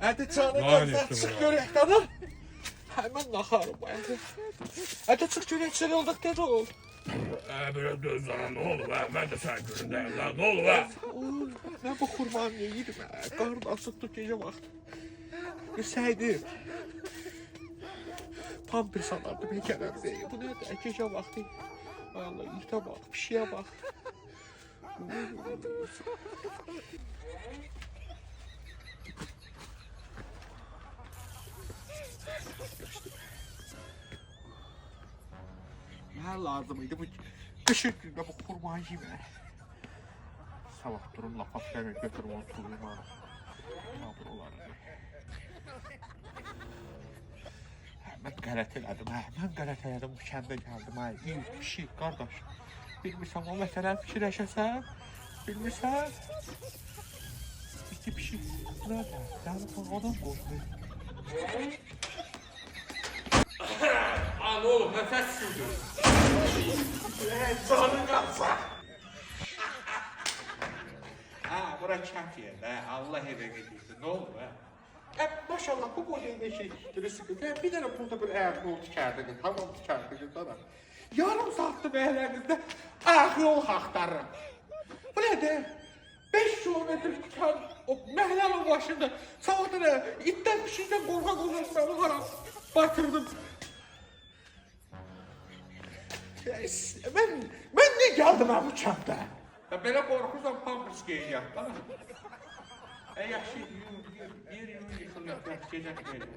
Hadi canı gözler çık görək qadın. Hemen naxarım bu hadi. Hadi çık görək sen olduk dedi ol. Böyle göz bana ne olur be? Ben de sen göründeyim lan. Ne olur be? Ne bu kurban yedim ha. Karnım asıktı gece vakti. Yeseydim. Pampers alardım hekenem değil. Bu ne de gece vakti. Allah ite bak bir şeye bak. Ne lazımydı bu kışın günde bu kurban yeme. Sabah durum laf atlayamıyor götürüm onu tuğlayım ana. Kabul olarım. Mən qələt elədim hə, mən qələt elədim bu kəndə gəldim hə. İyi bir şey qardaş. Bilmirsən o məsələni fikirləşəsən? Bilmirsən? İki bir şey. Nədə? Dəli adam qorxur. Lan oğlum nefes sürdür. Canın qalsa. Ha, bura kənd yerdə. Allah evə gedirdi. Nə olur hə? Maşallah bu boyunda şey sıkıntı. Bir tane burada bir ayak yol çıkardınız. Tamam çıkardınız da. Yarım saattir beğenlerinizde ayak yol aktarırım. Bu nedir? 5 kilometre çıkan o mehlalın başında sabahları itten bir şeyden korka konuşmamı haram batırdım. Ben ne geldim ha bu çapta? Ya böyle korkursam pampers giyeceğim. Tamam. Yaxşı, bir yıxılır, gecək verir.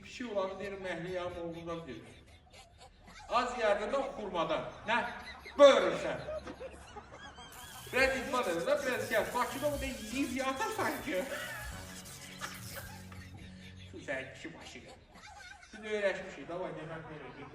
Bir şey olanı deyir, məhliyəm oğlundan deyir. Az yerdən də xurmadan, nə? Böğürürsən. Biraz idman edir, biraz gəl. Bakıda o da yiyib yatır sanki. Şu sən kişi başı gəl. Biz öyrəşmişik, davay demək verir.